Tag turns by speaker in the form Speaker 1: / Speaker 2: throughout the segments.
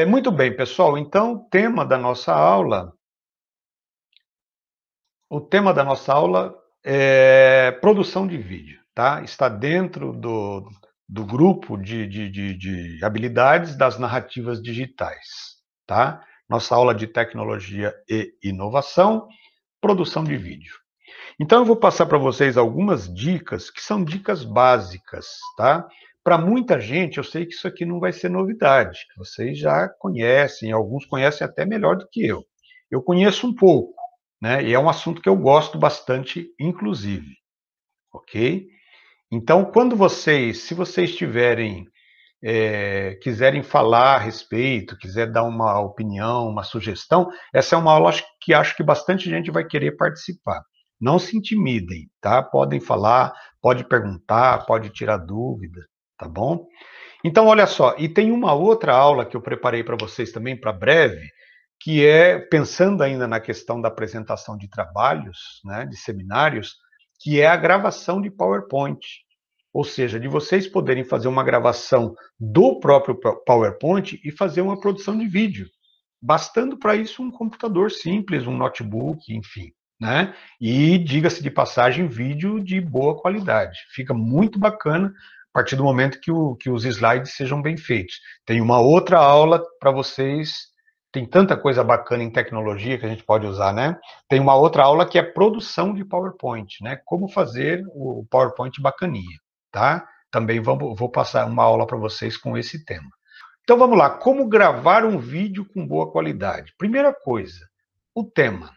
Speaker 1: Muito bem, pessoal. Então, o tema da nossa aula é produção de vídeo, tá? Está dentro do grupo de habilidades das narrativas digitais, tá? Nossa aula de tecnologia e inovação, produção de vídeo. Então, eu vou passar para vocês algumas dicas que são dicas básicas, tá? Para muita gente, eu sei que isso aqui não vai ser novidade. Vocês já conhecem, alguns conhecem até melhor do que eu. Eu conheço um pouco, né? E é um assunto que eu gosto bastante, inclusive, ok? Então, se vocês tiverem, quiserem falar a respeito, quiser dar uma opinião, uma sugestão, essa é uma aula que acho que bastante gente vai querer participar. Não se intimidem, tá? Podem falar, pode perguntar, pode tirar dúvida, tá bom? Então, olha só, e tem uma outra aula que eu preparei para vocês também para breve, que é pensando ainda na questão da apresentação de trabalhos, né, de seminários, que é a gravação de PowerPoint. Ou seja, de vocês poderem fazer uma gravação do próprio PowerPoint e fazer uma produção de vídeo. Bastando para isso um computador simples, um notebook, enfim. Né? E, diga-se de passagem, vídeo de boa qualidade. Fica muito bacana a partir do momento que os slides sejam bem feitos. Tem uma outra aula para vocês, tem tanta coisa bacana em tecnologia que a gente pode usar, né? Tem uma outra aula que é produção de PowerPoint, né? Como fazer o PowerPoint bacaninha, tá? Também vou passar uma aula para vocês com esse tema. Então vamos lá, como gravar um vídeo com boa qualidade? Primeira coisa, o tema.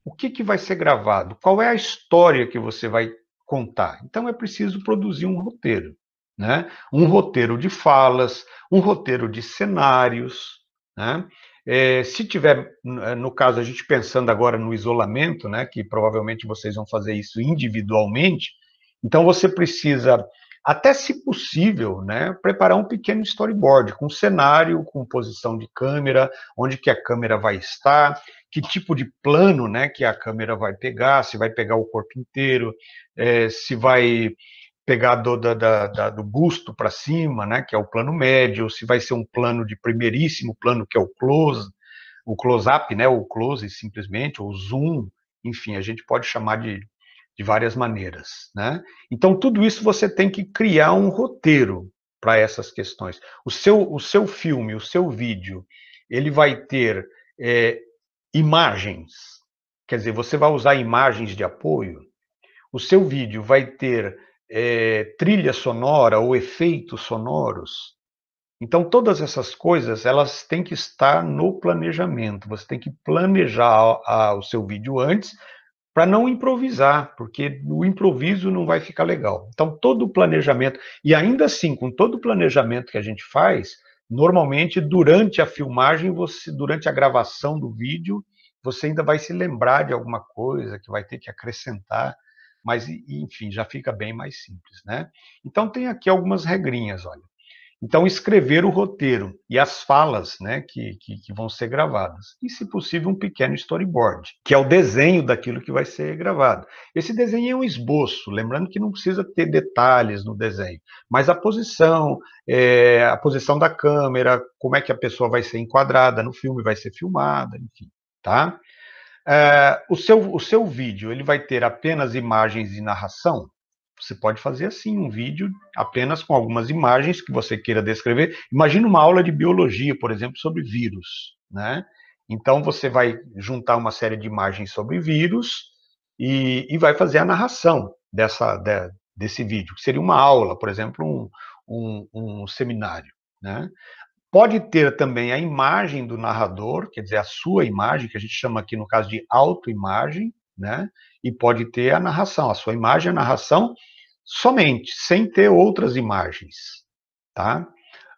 Speaker 1: O que vai ser gravado? Qual é a história que você vai contar? Então é preciso produzir um roteiro, né? Um roteiro de falas, um roteiro de cenários, né? Se tiver, no caso, a gente pensando agora no isolamento, né, que provavelmente vocês vão fazer isso individualmente, então você precisa, até se possível, né, preparar um pequeno storyboard com cenário, com posição de câmera, onde que a câmera vai estar, que tipo de plano, né, que a câmera vai pegar, se vai pegar o corpo inteiro, se vai pegar do busto para cima, né, que é o plano médio, se vai ser um plano de primeiríssimo plano, que é o close-up, né, o close simplesmente, ou zoom, enfim, a gente pode chamar de várias maneiras, né? Então, tudo isso você tem que criar um roteiro para essas questões. O seu filme, o seu vídeo, ele vai ter é, imagens, quer dizer, você vai usar imagens de apoio, o seu vídeo vai ter trilha sonora ou efeitos sonoros. Então, todas essas coisas, elas têm que estar no planejamento. Você tem que planejar o seu vídeo antes para não improvisar, porque o improviso não vai ficar legal. Então, todo o planejamento, e ainda assim, com todo o planejamento que a gente faz, normalmente, durante a filmagem, durante a gravação do vídeo, você ainda vai se lembrar de alguma coisa que vai ter que acrescentar, mas, enfim, já fica bem mais simples, né? Então, tem aqui algumas regrinhas, olha. Então, escrever o roteiro e as falas, né, que vão ser gravadas. E, se possível, um pequeno storyboard, que é o desenho daquilo que vai ser gravado. Esse desenho é um esboço, lembrando que não precisa ter detalhes no desenho, mas a posição da câmera, como é que a pessoa vai ser enquadrada no filme, vai ser filmada, enfim, tá? O seu vídeo, ele vai ter apenas imagens e narração? Você pode fazer assim, um vídeo apenas com algumas imagens que você queira descrever. Imagina uma aula de biologia, por exemplo, sobre vírus, né? Então você vai juntar uma série de imagens sobre vírus e vai fazer a narração desse vídeo, que seria uma aula, por exemplo, um seminário, né? Pode ter também a imagem do narrador, quer dizer, a sua imagem, que a gente chama aqui no caso de autoimagem, né? E pode ter a narração, a sua imagem, a narração somente, sem ter outras imagens, tá?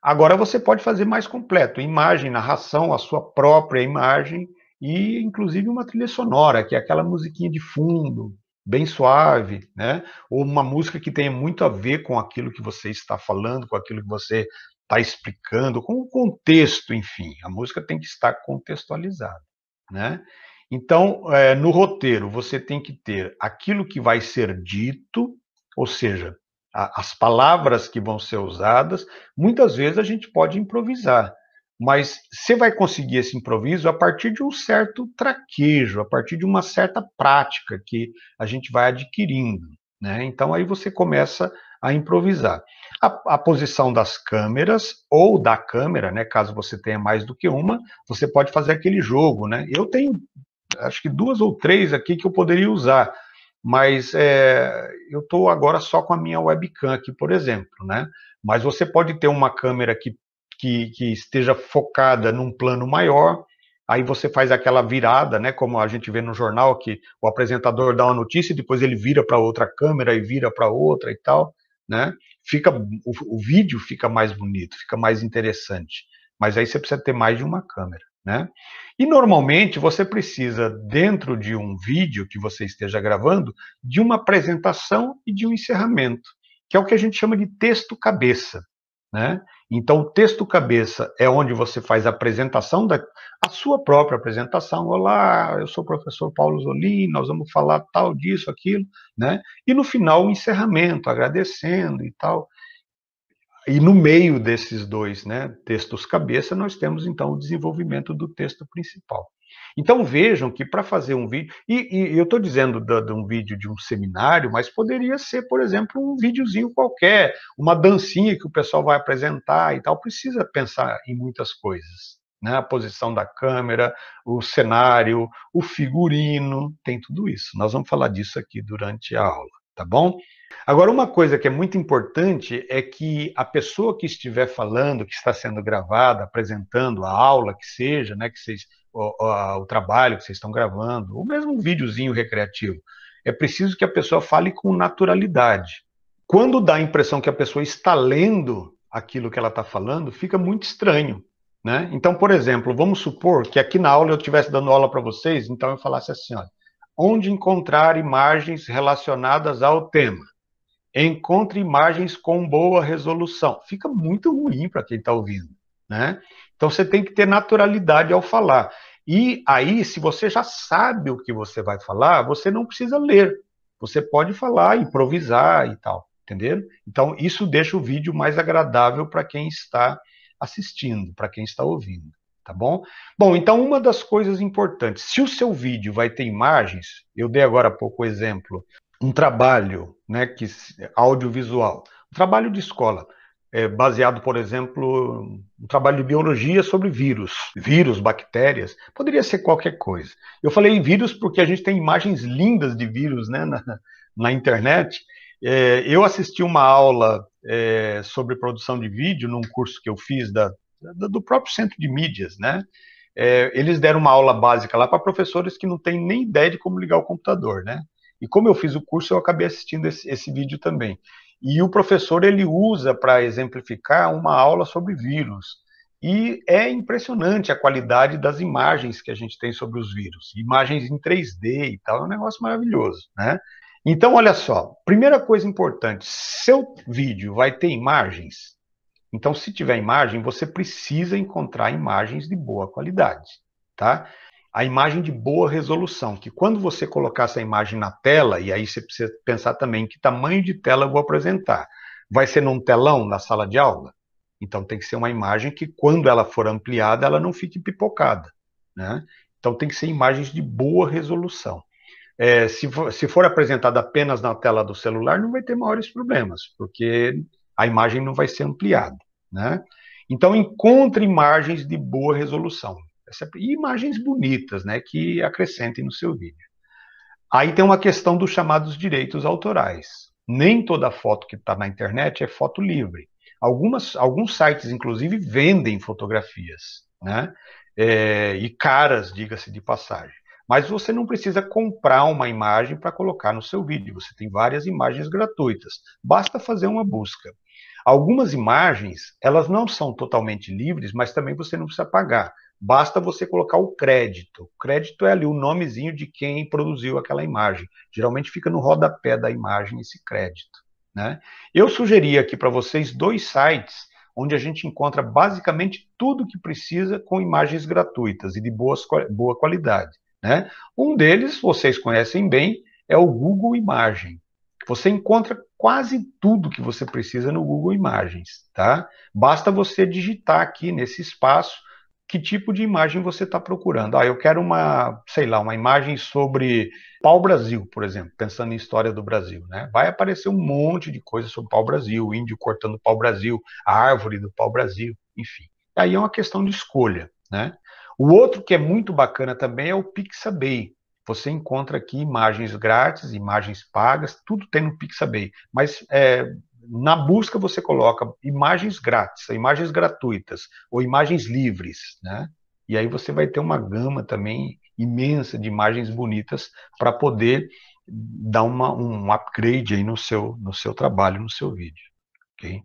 Speaker 1: Agora você pode fazer mais completo, imagem, narração, a sua própria imagem e inclusive uma trilha sonora, que é aquela musiquinha de fundo, bem suave, né? Ou uma música que tenha muito a ver com aquilo que você está falando, com aquilo que você está explicando, com o contexto, enfim. A música tem que estar contextualizada, né? Então, no roteiro, você tem que ter aquilo que vai ser dito, ou seja, as palavras que vão ser usadas. Muitas vezes a gente pode improvisar. mas você vai conseguir esse improviso a partir de um certo traquejo, a partir de uma certa prática que a gente vai adquirindo, né? Então aí você começa a improvisar. A posição das câmeras ou da câmera, né? Caso você tenha mais do que uma, você pode fazer aquele jogo, né? Eu tenho acho que 2 ou 3 aqui que eu poderia usar, mas eu estou agora só com a minha webcam aqui, por exemplo, né? Mas você pode ter uma câmera que esteja focada num plano maior, aí você faz aquela virada, né? Como a gente vê no jornal, que o apresentador dá uma notícia e depois ele vira para outra câmera e vira para outra e tal, né? O vídeo fica mais bonito, fica mais interessante, mas aí você precisa ter mais de uma câmera, né? E normalmente você precisa, dentro de um vídeo que você esteja gravando, de uma apresentação e de um encerramento, que é o que a gente chama de texto cabeça, né? Então, o texto cabeça é onde você faz a apresentação, a sua própria apresentação. Olá, eu sou o professor Paulo Zolin, nós vamos falar tal disso, aquilo, né? E no final, o encerramento, agradecendo e tal. E no meio desses dois, né, textos cabeça, nós temos então o desenvolvimento do texto principal. Então vejam que para fazer um vídeo, e eu estou dizendo de um vídeo de um seminário, mas poderia ser, por exemplo, um videozinho qualquer, uma dancinha que o pessoal vai apresentar e tal, precisa pensar em muitas coisas, né? A posição da câmera, o cenário, o figurino, tem tudo isso. Nós vamos falar disso aqui durante a aula, tá bom? Agora, uma coisa que é muito importante é que a pessoa que estiver falando, que está sendo gravada, apresentando a aula, que seja, né, que vocês, o trabalho que vocês estão gravando, ou mesmo um videozinho recreativo, é preciso que a pessoa fale com naturalidade. Quando dá a impressão que a pessoa está lendo aquilo que ela está falando, fica muito estranho, né? Então, por exemplo, vamos supor que aqui na aula eu estivesse dando aula para vocês, então eu falasse assim, olha, onde encontrar imagens relacionadas ao tema? Encontre imagens com boa resolução. Fica muito ruim para quem está ouvindo, né? Então você tem que ter naturalidade ao falar. E aí, se você já sabe o que você vai falar, você não precisa ler. Você pode falar, improvisar e tal, entendeu? Então isso deixa o vídeo mais agradável para quem está assistindo, para quem está ouvindo, tá bom? Bom, então uma das coisas importantes, se o seu vídeo vai ter imagens, eu dei agora há pouco o exemplo um trabalho, né, audiovisual, um trabalho de escola, baseado, por exemplo, um trabalho de biologia sobre vírus, bactérias, poderia ser qualquer coisa. Eu falei em vírus porque a gente tem imagens lindas de vírus, né, na internet. Eu assisti uma aula sobre produção de vídeo num curso que eu fiz do próprio Centro de Mídias, né? Eles deram uma aula básica lá para professores que não têm nem ideia de como ligar o computador, né? E como eu fiz o curso, eu acabei assistindo esse vídeo também. E o professor, ele usa para exemplificar uma aula sobre vírus. E é impressionante a qualidade das imagens que a gente tem sobre os vírus. Imagens em 3D e tal, é um negócio maravilhoso, né? Então, olha só, primeira coisa importante, seu vídeo vai ter imagens? Então, se tiver imagem, você precisa encontrar imagens de boa qualidade, tá? A imagem de boa resolução, que quando você colocar essa imagem na tela, e aí você precisa pensar também em que tamanho de tela eu vou apresentar. Vai ser num telão na sala de aula? Então tem que ser uma imagem que quando ela for ampliada, ela não fique pipocada, né? Então tem que ser imagens de boa resolução. Se for apresentada apenas na tela do celular, não vai ter maiores problemas, porque a imagem não vai ser ampliada, né? Então encontre imagens de boa resolução. E imagens bonitas, né, que acrescentem no seu vídeo. Aí tem uma questão dos chamados direitos autorais. Nem toda foto que está na internet é foto livre. Alguns sites, inclusive, vendem fotografias, né? E caras, diga-se de passagem. Mas você não precisa comprar uma imagem para colocar no seu vídeo. Você tem várias imagens gratuitas. Basta fazer uma busca. Algumas imagens, elas não são totalmente livres, mas também você não precisa pagar. Basta você colocar o crédito. O crédito é ali o nomezinho de quem produziu aquela imagem. Geralmente fica no rodapé da imagem esse crédito, né? Eu sugeri aqui para vocês 2 sites onde a gente encontra basicamente tudo que precisa com imagens gratuitas e de boa qualidade, né? Um deles, vocês conhecem bem, é o Google Imagem. Você encontra quase tudo que você precisa no Google Imagens, tá? Basta você digitar aqui nesse espaço que tipo de imagem você está procurando. Eu quero uma, sei lá, uma imagem sobre pau-brasil, por exemplo, pensando em história do Brasil, né? Vai aparecer um monte de coisa sobre pau-brasil, o índio cortando pau-brasil, a árvore do pau-brasil, enfim. Aí é uma questão de escolha, né? O outro que é muito bacana também é o Pixabay. Você encontra aqui imagens grátis, imagens pagas, tudo tem no Pixabay. Mas na busca você coloca imagens grátis, imagens gratuitas ou imagens livres, né? E aí você vai ter uma gama também imensa de imagens bonitas para poder dar um upgrade aí no seu trabalho, no seu vídeo, ok?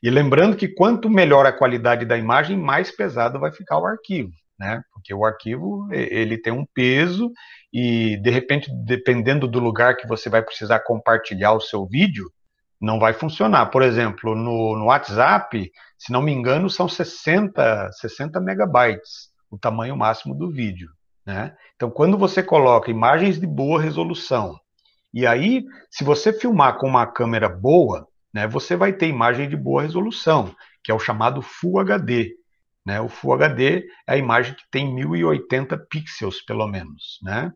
Speaker 1: E lembrando que quanto melhor a qualidade da imagem, mais pesado vai ficar o arquivo, né? Porque o arquivo, ele tem um peso e, de repente, dependendo do lugar que você vai precisar compartilhar o seu vídeo, não vai funcionar. Por exemplo, no WhatsApp, se não me engano, são 60 megabytes, o tamanho máximo do vídeo, né? Então, quando você coloca imagens de boa resolução, e aí, se você filmar com uma câmera boa, né, você vai ter imagem de boa resolução, que é o chamado Full HD. Né? O Full HD é a imagem que tem 1080 pixels, pelo menos. Né?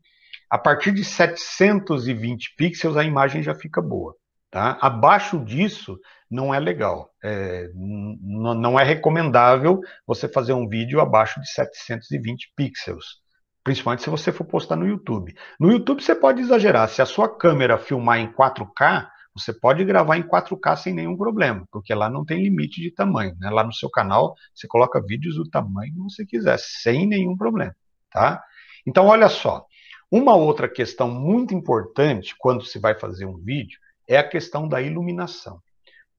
Speaker 1: A partir de 720 pixels, a imagem já fica boa. Tá? Abaixo disso, não é legal. Não é recomendável você fazer um vídeo abaixo de 720 pixels. Principalmente se você for postar no YouTube. No YouTube você pode exagerar. Se a sua câmera filmar em 4K, você pode gravar em 4K sem nenhum problema, porque lá não tem limite de tamanho. Né? Lá no seu canal, você coloca vídeos do tamanho que você quiser, sem nenhum problema. Tá? Então, olha só. Uma outra questão muito importante quando se vai fazer um vídeo é a questão da iluminação.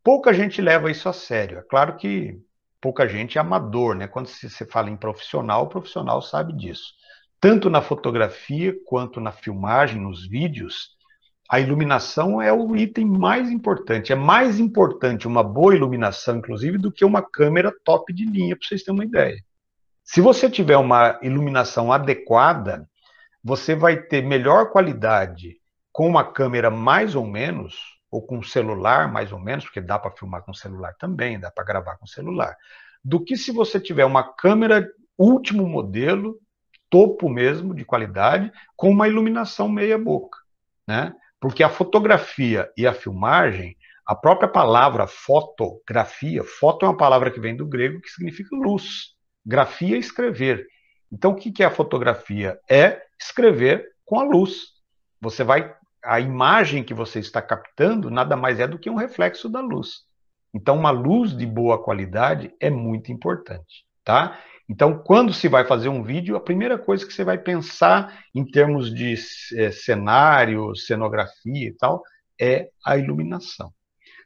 Speaker 1: Pouca gente leva isso a sério. É claro que pouca gente é amador, né? Quando se fala em profissional, o profissional sabe disso. Tanto na fotografia quanto na filmagem, nos vídeos, a iluminação é o item mais importante. É mais importante uma boa iluminação, inclusive, do que uma câmera top de linha, para vocês terem uma ideia. Se você tiver uma iluminação adequada, você vai ter melhor qualidade com uma câmera mais ou menos, ou com um celular mais ou menos, porque dá para filmar com celular também, dá para gravar com celular, do que se você tiver uma câmera último modelo, topo mesmo de qualidade, com uma iluminação meia boca, né? Porque a fotografia e a filmagem, a própria palavra fotografia, foto é uma palavra que vem do grego que significa luz, grafia é escrever. Então, o que é a fotografia? É escrever com a luz. Você vai, a imagem que você está captando nada mais é do que um reflexo da luz. Então, uma luz de boa qualidade é muito importante, tá? Então, quando se vai fazer um vídeo, a primeira coisa que você vai pensar em termos de cenário, cenografia e tal, é a iluminação.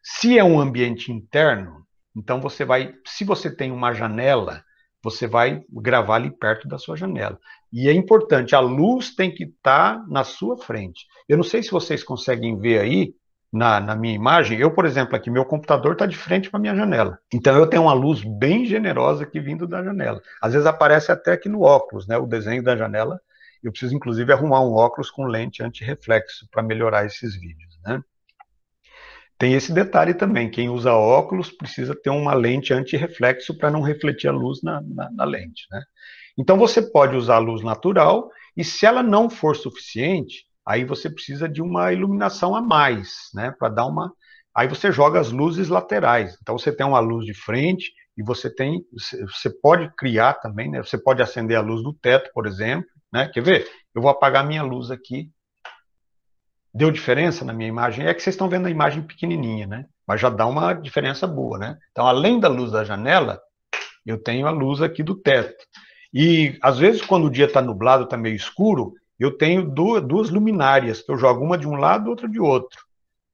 Speaker 1: Se é um ambiente interno, então você vai, se você tem uma janela, você vai gravar ali perto da sua janela. E é importante, a luz tem que estar na sua frente. Eu não sei se vocês conseguem ver aí, na minha imagem, eu, por exemplo, aqui, meu computador está de frente para a minha janela. Então eu tenho uma luz bem generosa aqui vindo da janela. Às vezes aparece até aqui no óculos, né, o desenho da janela. Eu preciso, inclusive, arrumar um óculos com lente anti-reflexo para melhorar esses vídeos, né? Tem esse detalhe também, quem usa óculos precisa ter uma lente anti-reflexo para não refletir a luz na lente, né? Então você pode usar a luz natural e se ela não for suficiente, aí você precisa de uma iluminação a mais, né? Para dar uma... Aí você joga as luzes laterais. Então você tem uma luz de frente e você pode criar também, né? Você pode acender a luz do teto, por exemplo, né? Quer ver? Eu vou apagar minha luz aqui. Deu diferença na minha imagem? É que vocês estão vendo a imagem pequenininha, né? Mas já dá uma diferença boa, né? Então, além da luz da janela, eu tenho a luz aqui do teto. E, às vezes, quando o dia está nublado, está meio escuro, eu tenho duas luminárias, que eu jogo uma de um lado, outra de outro.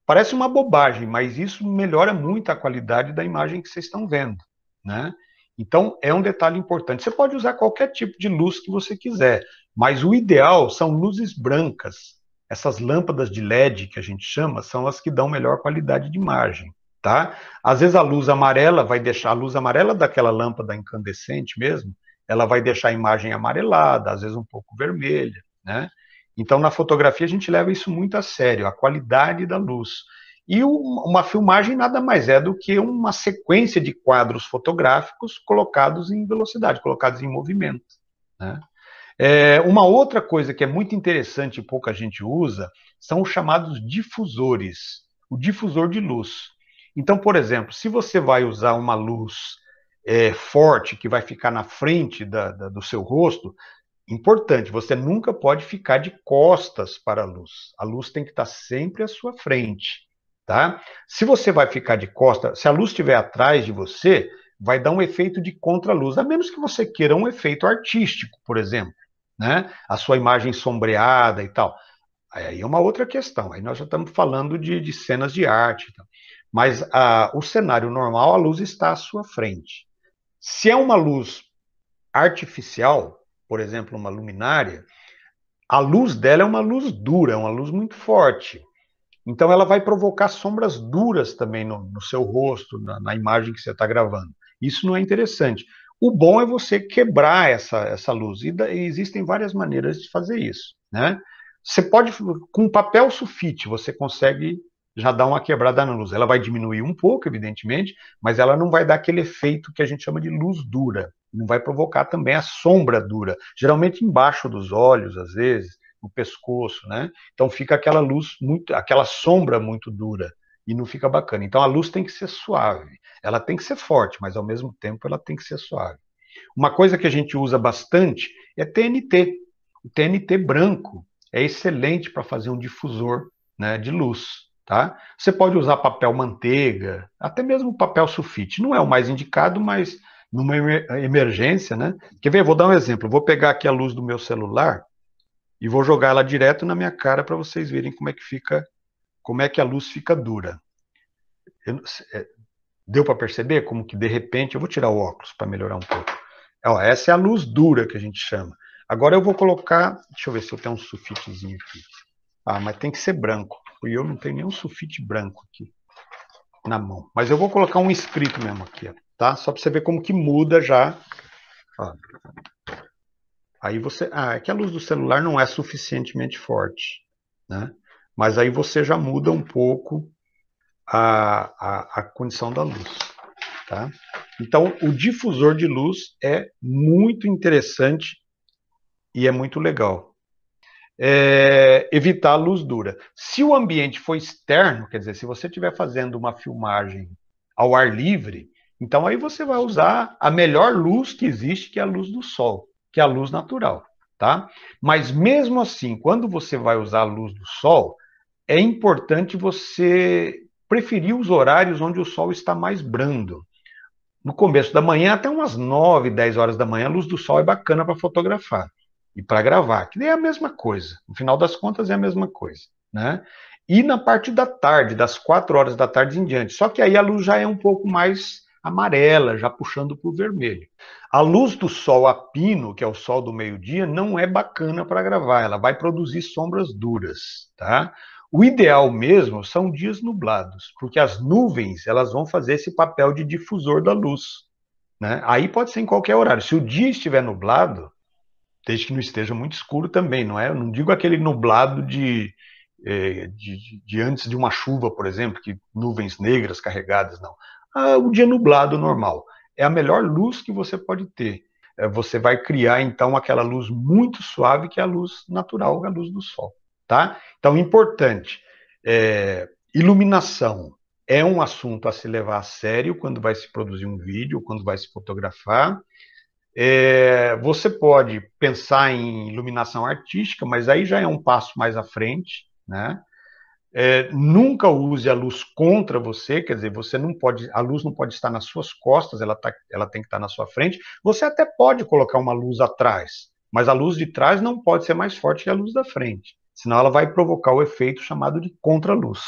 Speaker 1: Parece uma bobagem, mas isso melhora muito a qualidade da imagem que vocês estão vendo, né? Então, é um detalhe importante. Você pode usar qualquer tipo de luz que você quiser, mas o ideal são luzes brancas. Essas lâmpadas de LED que a gente chama são as que dão melhor qualidade de imagem, tá? Às vezes a luz amarela vai deixar, a luz amarela daquela lâmpada incandescente mesmo, ela vai deixar a imagem amarelada, às vezes um pouco vermelha, né? Então na fotografia a gente leva isso muito a sério, a qualidade da luz. E uma filmagem nada mais é do que uma sequência de quadros fotográficos colocados em velocidade, colocados em movimento, né? Uma outra coisa que é muito interessante e pouca gente usa são os chamados difusores, o difusor de luz. Então, por exemplo, se você vai usar uma luz forte que vai ficar na frente do seu rosto, importante, você nunca pode ficar de costas para a luz. A luz tem que estar sempre à sua frente, tá? Se você vai ficar de costas, se a luz estiver atrás de você, vai dar um efeito de contraluz, a menos que você queira um efeito artístico, por exemplo, né? A sua imagem sombreada e tal. Aí é uma outra questão. Aí nós já estamos falando de cenas de arte. Então. Mas o cenário normal, a luz está à sua frente. Se é uma luz artificial, por exemplo, uma luminária, a luz dela é uma luz dura, é uma luz muito forte. Então ela vai provocar sombras duras também no seu rosto, na imagem que você está gravando. Isso não é interessante. O bom é você quebrar essa luz. E existem várias maneiras de fazer isso, né? Você pode, com papel sulfite, você consegue já dar uma quebrada na luz. Ela vai diminuir um pouco, evidentemente, mas ela não vai dar aquele efeito que a gente chama de luz dura. Não vai provocar também a sombra dura. Geralmente embaixo dos olhos, às vezes, no pescoço, né? Então fica aquela luz muito, aquela sombra muito dura e não fica bacana. Então a luz tem que ser suave. Ela tem que ser forte, mas ao mesmo tempo ela tem que ser suave. Uma coisa que a gente usa bastante é TNT. O TNT branco é excelente para fazer um difusor, né, de luz, tá? Você pode usar papel manteiga, até mesmo papel sulfite. Não é o mais indicado, mas numa emergência, né? Quer ver? Vou dar um exemplo. Vou pegar aqui a luz do meu celular e vou jogar ela direto na minha cara para vocês verem como é que fica, como é que a luz fica dura. Eu, deu para perceber como que de repente eu vou tirar o óculos para melhorar um pouco. Ó, essa é a luz dura que a gente chama. Agora eu vou colocar, deixa eu ver se eu tenho um sulfitezinho aqui. Ah, mas tem que ser branco. E eu não tenho nenhum sulfite branco aqui na mão. Mas eu vou colocar um escrito mesmo aqui, ó, tá? Só para você ver como que muda já. Ó. Aí você, é que a luz do celular não é suficientemente forte, né? Mas aí você já muda um pouco a condição da luz, tá? Então, o difusor de luz é muito interessante e é muito legal. Evitar a luz dura. Se o ambiente for externo, quer dizer, se você estiver fazendo uma filmagem ao ar livre, então aí você vai usar a melhor luz que existe, que é a luz do sol, que é a luz natural, tá? Mas mesmo assim, quando você vai usar a luz do sol, é importante você preferir os horários onde o sol está mais brando. No começo da manhã, até umas 9, 10 horas da manhã, a luz do sol é bacana para fotografar e para gravar, que é a mesma coisa. No final das contas, é a mesma coisa, né? E na parte da tarde, das 4 horas da tarde em diante. Só que aí a luz já é um pouco mais amarela, já puxando para o vermelho. A luz do sol a pino, que é o sol do meio-dia, não é bacana para gravar, ela vai produzir sombras duras, tá? O ideal mesmo são dias nublados, porque as nuvens elas vão fazer esse papel de difusor da luz, né? Aí pode ser em qualquer horário. Se o dia estiver nublado, desde que não esteja muito escuro também, não é? Eu não digo aquele nublado de antes de uma chuva, por exemplo, que nuvens negras carregadas, não. O dia nublado normal é a melhor luz que você pode ter. Você vai criar então aquela luz muito suave que é a luz natural, a luz do sol, tá? Então, importante, iluminação é um assunto a se levar a sério quando vai se produzir um vídeo, quando vai se fotografar. Você pode pensar em iluminação artística, mas aí já é um passo mais à frente, né? Nunca use a luz contra você, quer dizer, você não pode, a luz não pode estar nas suas costas, ela tem que estar na sua frente. Você até pode colocar uma luz atrás, mas a luz de trás não pode ser mais forte que a luz da frente, senão ela vai provocar o efeito chamado de contraluz,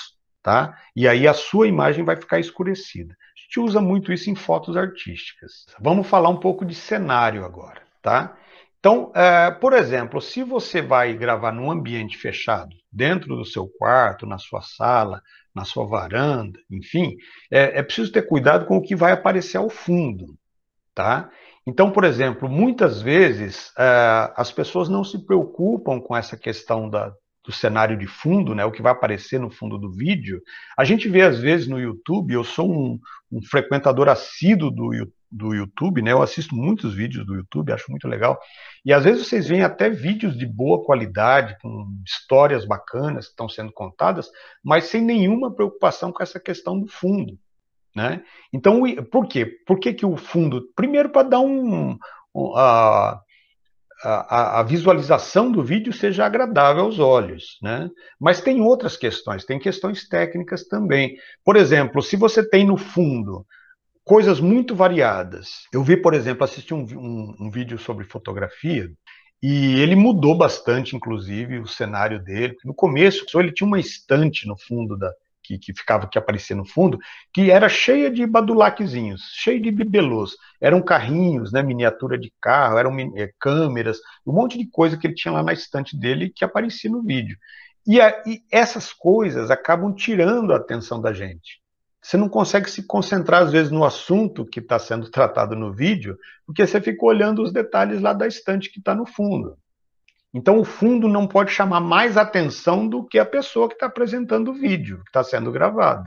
Speaker 1: tá? E aí a sua imagem vai ficar escurecida. A gente usa muito isso em fotos artísticas. Vamos falar um pouco de cenário agora, tá? Então, por exemplo, se você vai gravar num ambiente fechado, dentro do seu quarto, na sua sala, na sua varanda, enfim, é preciso ter cuidado com o que vai aparecer ao fundo, tá? Então, por exemplo, muitas vezes as pessoas não se preocupam com essa questão do cenário de fundo, né, o que vai aparecer no fundo do vídeo, a gente vê às vezes no YouTube, eu sou um frequentador assíduo do YouTube, né, eu assisto muitos vídeos do YouTube, acho muito legal, e às vezes vocês veem até vídeos de boa qualidade, com histórias bacanas que estão sendo contadas, mas sem nenhuma preocupação com essa questão do fundo, né? Então, por quê? Por que que o fundo? Primeiro, para dar a visualização do vídeo seja agradável aos olhos, né? Mas tem outras questões, tem questões técnicas também. Por exemplo, se você tem no fundo coisas muito variadas. Eu vi, por exemplo, assisti um vídeo sobre fotografia e ele mudou bastante, inclusive, o cenário dele. No começo, ele tinha uma estante no fundo que aparecia no fundo, que era cheia de badulaquezinhos, cheia de bibelôs. Eram carrinhos, né, miniatura de carro, eram câmeras, um monte de coisa que ele tinha lá na estante dele que aparecia no vídeo. E essas coisas acabam tirando a atenção da gente. Você não consegue se concentrar, às vezes, no assunto que está sendo tratado no vídeo, porque você fica olhando os detalhes lá da estante que está no fundo. Então, o fundo não pode chamar mais atenção do que a pessoa que está apresentando o vídeo, que está sendo gravado,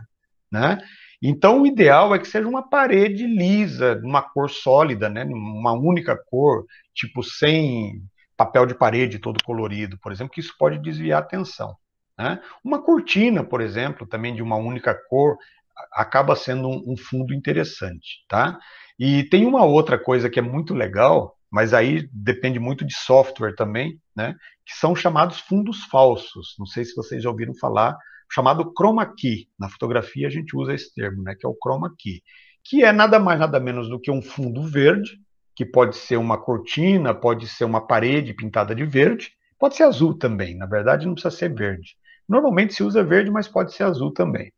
Speaker 1: né? Então, o ideal é que seja uma parede lisa, uma cor sólida, né? Uma única cor, tipo sem papel de parede todo colorido, por exemplo, que isso pode desviar a atenção, né? Uma cortina, por exemplo, também de uma única cor, acaba sendo um fundo interessante, tá? E tem uma outra coisa que é muito legal, mas aí depende muito de software também, né? Que são chamados fundos falsos. Não sei se vocês já ouviram falar, chamado chroma key. Na fotografia a gente usa esse termo, né? Que é o chroma key, que é nada mais nada menos do que um fundo verde, que pode ser uma cortina, pode ser uma parede pintada de verde, pode ser azul também. Na verdade, não precisa ser verde. Normalmente se usa verde, mas pode ser azul também.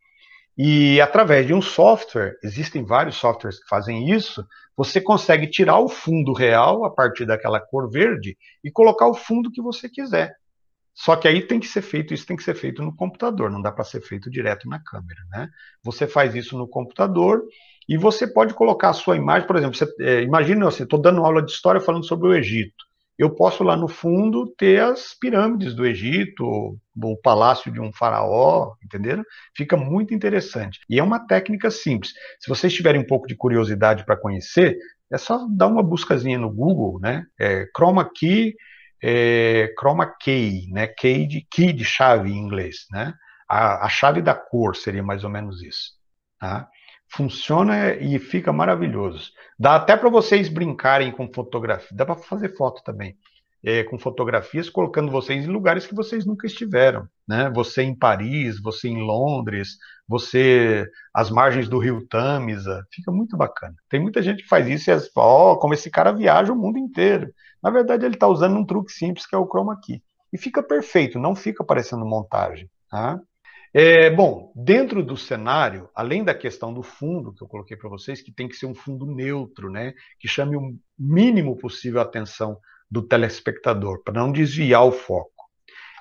Speaker 1: E através de um software, existem vários softwares que fazem isso, você consegue tirar o fundo real a partir daquela cor verde e colocar o fundo que você quiser. Só que aí tem que ser feito, isso tem que ser feito no computador, não dá para ser feito direto na câmera, né? Você faz isso no computador e você pode colocar a sua imagem, por exemplo, imagina, eu estou dando aula de história falando sobre o Egito. Eu posso lá no fundo ter as pirâmides do Egito, o palácio de um faraó, entenderam? Fica muito interessante. E é uma técnica simples. Se vocês tiverem um pouco de curiosidade para conhecer, é só dar uma buscazinha no Google, né? Chroma Key, chroma key, né? Key de chave em inglês, né? A chave da cor seria mais ou menos isso, tá? Funciona e fica maravilhoso. Dá até para vocês brincarem com fotografia, dá para fazer foto também, com fotografias, colocando vocês em lugares que vocês nunca estiveram, né? Você em Paris, você em Londres, você às margens do rio Tâmisa, fica muito bacana. Tem muita gente que faz isso e fala, como esse cara viaja o mundo inteiro. Na verdade, ele está usando um truque simples que é o chroma key. E fica perfeito, não fica parecendo montagem, tá? Bom, dentro do cenário, além da questão do fundo, que eu coloquei para vocês, que tem que ser um fundo neutro, né, que chame o mínimo possível a atenção do telespectador, para não desviar o foco.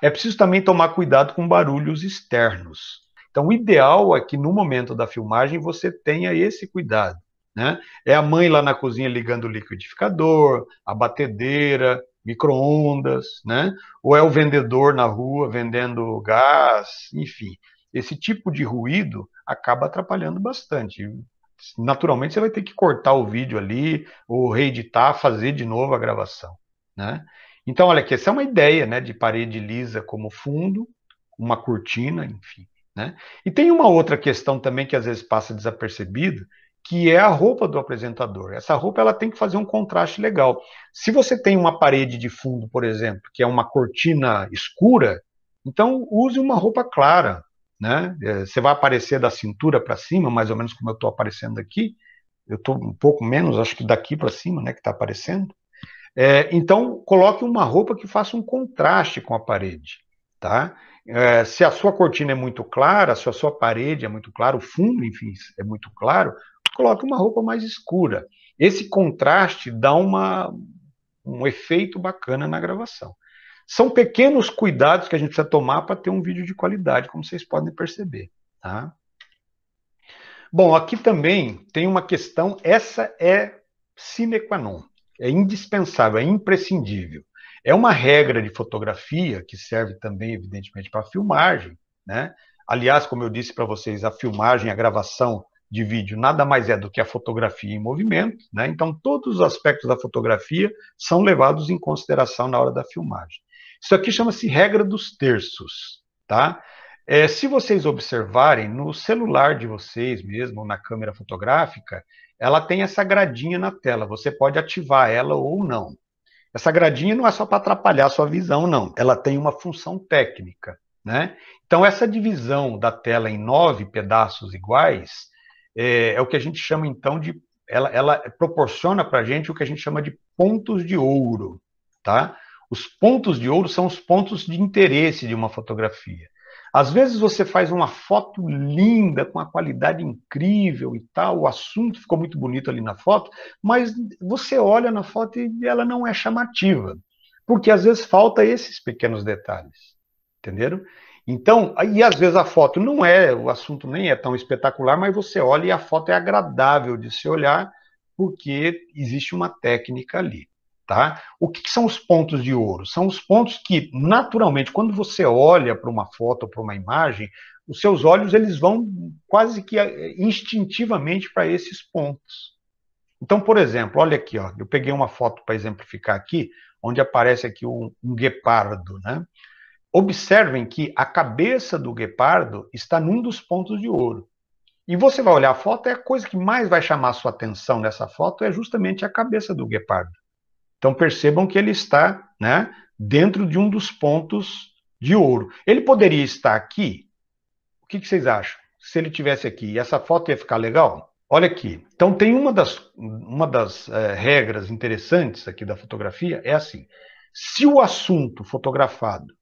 Speaker 1: É preciso também tomar cuidado com barulhos externos. Então, o ideal é que no momento da filmagem você tenha esse cuidado, né? É a mãe lá na cozinha ligando o liquidificador, a batedeira, micro-ondas, né? Ou é o vendedor na rua vendendo gás, enfim. Esse tipo de ruído acaba atrapalhando bastante. Naturalmente, você vai ter que cortar o vídeo ali, ou reeditar, fazer de novo a gravação, né? Então, olha aqui, essa é uma ideia, né, de parede lisa como fundo, uma cortina, enfim, né? E tem uma outra questão também que às vezes passa desapercebido, que é a roupa do apresentador. Essa roupa ela tem que fazer um contraste legal. Se você tem uma parede de fundo, por exemplo, que é uma cortina escura, então use uma roupa clara, né? Você vai aparecer da cintura para cima, mais ou menos como eu estou aparecendo aqui. Eu estou um pouco menos, acho que daqui para cima, né, que está aparecendo. Então, coloque uma roupa que faça um contraste com a parede, tá? Se a sua cortina é muito clara, se a sua parede é muito clara, o fundo, enfim, é muito claro, coloque uma roupa mais escura. Esse contraste dá um efeito bacana na gravação. São pequenos cuidados que a gente precisa tomar para ter um vídeo de qualidade, como vocês podem perceber, tá? Bom, aqui também tem uma questão, essa é sine qua non, é indispensável, é imprescindível. É uma regra de fotografia que serve também, evidentemente, para filmagem, né? Aliás, como eu disse para vocês, a filmagem, a gravação de vídeo nada mais é do que a fotografia em movimento, né? Então, todos os aspectos da fotografia são levados em consideração na hora da filmagem. Isso aqui chama-se regra dos terços, tá? Se vocês observarem, no celular de vocês mesmo, ou na câmera fotográfica, ela tem essa gradinha na tela. Você pode ativar ela ou não. Essa gradinha não é só para atrapalhar a sua visão, não. Ela tem uma função técnica, né? Então, essa divisão da tela em 9 pedaços iguais é o que a gente chama, então, de... Ela proporciona para a gente o que a gente chama de pontos de ouro, tá? Os pontos de ouro são os pontos de interesse de uma fotografia. Às vezes você faz uma foto linda, com a qualidade incrível e tal, o assunto ficou muito bonito ali na foto, mas você olha na foto e ela não é chamativa, porque às vezes falta esses pequenos detalhes, entenderam? Então, e às vezes a foto não é, o assunto nem é tão espetacular, mas você olha e a foto é agradável de se olhar, porque existe uma técnica ali, tá? O que são os pontos de ouro? São os pontos que, naturalmente, quando você olha para uma foto ou para uma imagem, os seus olhos eles vão quase que instintivamente para esses pontos. Então, por exemplo, olha aqui, ó, eu peguei uma foto para exemplificar aqui, onde aparece aqui um guepardo, né? Observem que a cabeça do guepardo está num dos pontos de ouro. E você vai olhar a foto, é a coisa que mais vai chamar a sua atenção nessa foto é justamente a cabeça do guepardo. Então percebam que ele está, né, dentro de um dos pontos de ouro. Ele poderia estar aqui? O que vocês acham? Se ele tivesse aqui, essa foto ia ficar legal? Olha aqui. Então tem uma das regras interessantes aqui da fotografia, é assim. Se o assunto fotografado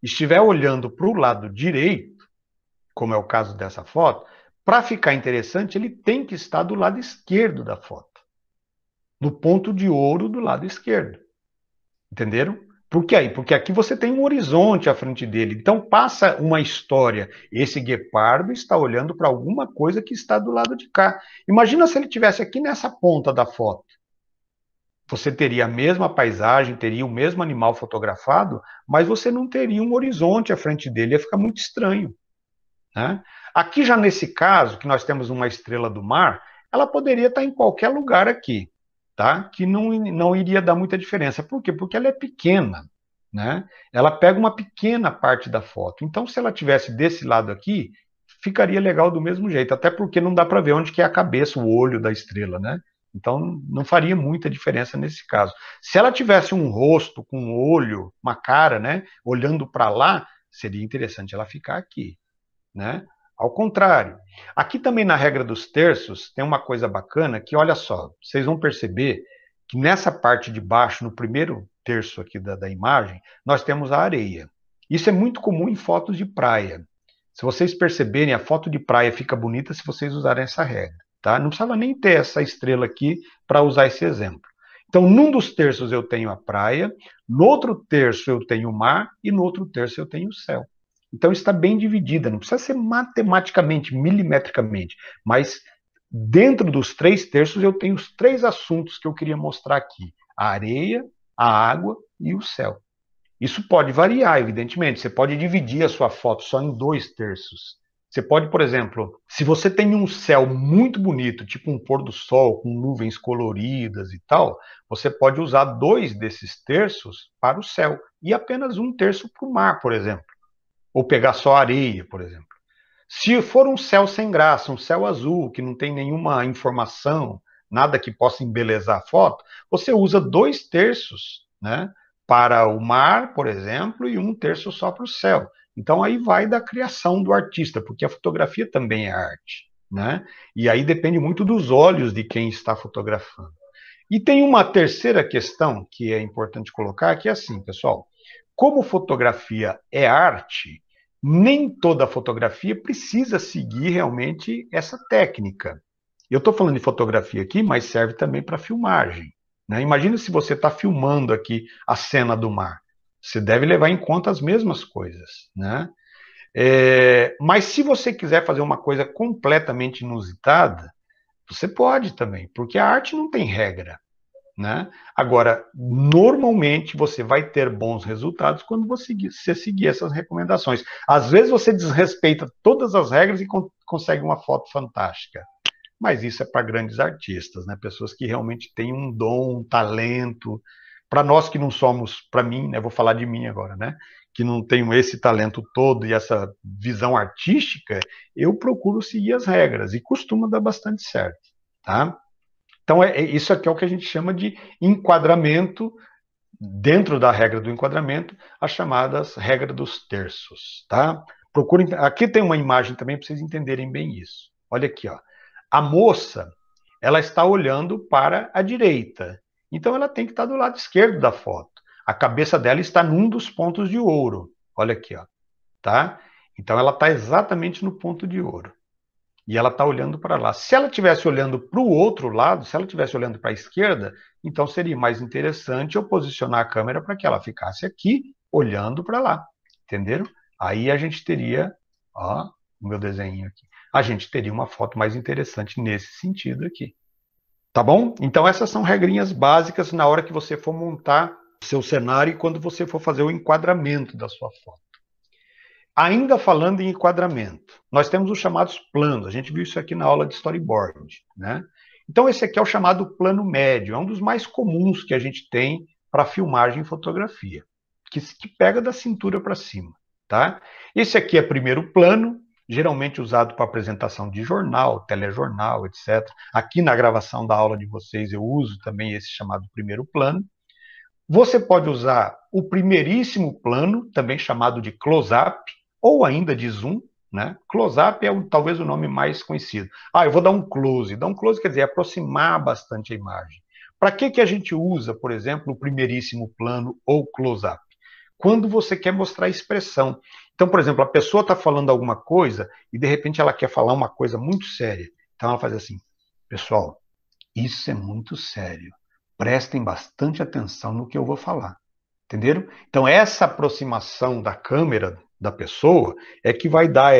Speaker 1: estiver olhando para o lado direito, como é o caso dessa foto, para ficar interessante, ele tem que estar do lado esquerdo da foto. No ponto de ouro do lado esquerdo. Entenderam? Por que aí? Porque aqui você tem um horizonte à frente dele. Então passa uma história. Esse guepardo está olhando para alguma coisa que está do lado de cá. Imagina se ele tivesse aqui nessa ponta da foto. Você teria a mesma paisagem, teria o mesmo animal fotografado, mas você não teria um horizonte à frente dele. Ia ficar muito estranho, né? Aqui já nesse caso, que nós temos uma estrela do mar, ela poderia estar em qualquer lugar aqui, tá? Que não iria dar muita diferença. Por quê? Porque ela é pequena, né? Ela pega uma pequena parte da foto. Então, se ela tivesse desse lado aqui, ficaria legal do mesmo jeito, até porque não dá para ver onde que é a cabeça, o olho da estrela, né? Então, não faria muita diferença nesse caso. Se ela tivesse um rosto com um olho, uma cara, né, olhando para lá, seria interessante ela ficar aqui, né? Ao contrário. Aqui também na regra dos terços tem uma coisa bacana que, olha só, vocês vão perceber que nessa parte de baixo, no primeiro terço aqui da imagem, nós temos a areia. Isso é muito comum em fotos de praia. Se vocês perceberem, a foto de praia fica bonita se vocês usarem essa regra, tá? Não precisava nem ter essa estrela aqui para usar esse exemplo. Então, num dos terços eu tenho a praia, no outro terço eu tenho o mar e no outro terço eu tenho o céu. Então está bem dividida, não precisa ser matematicamente, milimetricamente, mas dentro dos 3 terços eu tenho os 3 assuntos que eu queria mostrar aqui: a areia, a água e o céu. Isso pode variar, evidentemente. Você pode dividir a sua foto só em 2 terços. Você pode, por exemplo, se você tem um céu muito bonito, tipo um pôr do sol com nuvens coloridas e tal, você pode usar 2 desses terços para o céu e apenas 1 terço para o mar, por exemplo. Ou pegar só areia, por exemplo. Se for um céu sem graça, um céu azul, que não tem nenhuma informação, nada que possa embelezar a foto, você usa 2 terços, né, para o mar, por exemplo, e 1 terço só para o céu. Então aí vai da criação do artista, porque a fotografia também é arte, né? E aí depende muito dos olhos de quem está fotografando. E tem uma terceira questão que é importante colocar, que é assim, pessoal, como fotografia é arte, nem toda fotografia precisa seguir realmente essa técnica. Eu estou falando de fotografia aqui, mas serve também para filmagem, né? Imagina se você está filmando aqui a cena do mar. Você deve levar em conta as mesmas coisas, né? Mas se você quiser fazer uma coisa completamente inusitada, você pode também, porque a arte não tem regra, né? Agora, normalmente você vai ter bons resultados quando você seguir essas recomendações. Às vezes você desrespeita todas as regras e consegue uma foto fantástica. Mas isso é para grandes artistas, né? Pessoas que realmente têm um dom, um talento. Para nós que não somos, para mim, né? Vou falar de mim agora, né? Que não tenho esse talento todo e essa visão artística, eu procuro seguir as regras e costuma dar bastante certo, tá? Então, isso aqui é o que a gente chama de enquadramento, dentro da regra do enquadramento, as chamadas regras dos terços, tá? Procurem, aqui tem uma imagem também para vocês entenderem bem isso. Olha aqui, ó. A moça, ela está olhando para a direita, então ela tem que estar do lado esquerdo da foto. A cabeça dela está num dos pontos de ouro. Olha aqui, ó, tá? Então ela está exatamente no ponto de ouro. E ela está olhando para lá. Se ela estivesse olhando para o outro lado, se ela estivesse olhando para a esquerda, então seria mais interessante eu posicionar a câmera para que ela ficasse aqui, olhando para lá. Entenderam? Aí a gente teria, ó, o meu desenho aqui. A gente teria uma foto mais interessante nesse sentido aqui. Tá bom? Então essas são regrinhas básicas na hora que você for montar seu cenário e quando você for fazer o enquadramento da sua foto. Ainda falando em enquadramento, nós temos os chamados planos. A gente viu isso aqui na aula de storyboard, né? Então esse aqui é o chamado plano médio, é um dos mais comuns que a gente tem para filmagem e fotografia, que pega da cintura para cima, tá? Esse aqui é primeiro plano, geralmente usado para apresentação de jornal, telejornal, etc. Aqui na gravação da aula de vocês eu uso também esse chamado primeiro plano. Você pode usar o primeiríssimo plano, também chamado de close-up, ou ainda de zoom, né? Close-up é talvez o nome mais conhecido. Ah, eu vou dar um close. Dar um close quer dizer aproximar bastante a imagem. Para que a gente usa, por exemplo, o primeiríssimo plano ou close-up? Quando você quer mostrar expressão. Então, por exemplo, a pessoa está falando alguma coisa e de repente ela quer falar uma coisa muito séria. Então ela faz assim, pessoal, isso é muito sério. Prestem bastante atenção no que eu vou falar. Entenderam? Então, essa aproximação da câmera da pessoa é que vai dar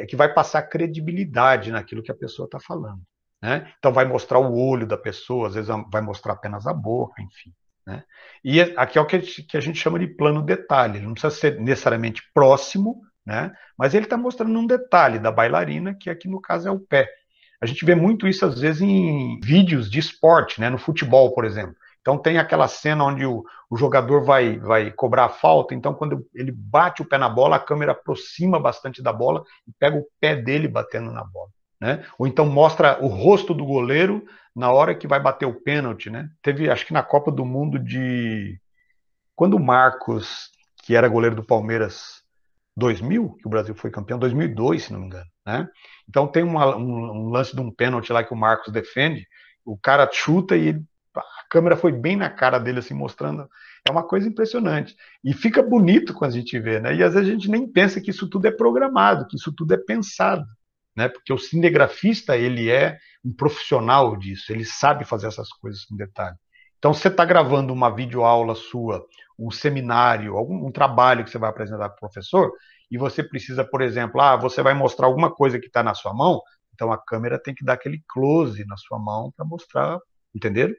Speaker 1: que vai passar credibilidade naquilo que a pessoa está falando. Né? Então, vai mostrar o olho da pessoa, às vezes vai mostrar apenas a boca, enfim. Né? E aqui é o que a gente chama de plano detalhe. Ele não precisa ser necessariamente próximo, né? Mas ele está mostrando um detalhe da bailarina, que aqui no caso é o pé. A gente vê muito isso, às vezes, em vídeos de esporte, né? No futebol, por exemplo. Então tem aquela cena onde o jogador vai cobrar a falta, então quando ele bate o pé na bola, a câmera aproxima bastante da bola e pega o pé dele batendo na bola. Né? Ou então mostra o rosto do goleiro na hora que vai bater o pênalti. Né? Teve, acho que na Copa do Mundo de... Quando o Marcos, que era goleiro do Palmeiras, 2000, que o Brasil foi campeão, 2002, se não me engano. Né? Então tem um lance de um pênalti lá que o Marcos defende, o cara chuta e a câmera foi bem na cara dele, assim, mostrando. É uma coisa impressionante. E fica bonito quando a gente vê, né? E às vezes a gente nem pensa que isso tudo é programado, que isso tudo é pensado, né? Porque o cinegrafista, ele é um profissional disso, ele sabe fazer essas coisas com detalhe. Então, você está gravando uma videoaula sua, um seminário, um trabalho que você vai apresentar para o professor, e você precisa, por exemplo, você vai mostrar alguma coisa que está na sua mão, então a câmera tem que dar aquele close na sua mão para mostrar, entenderam?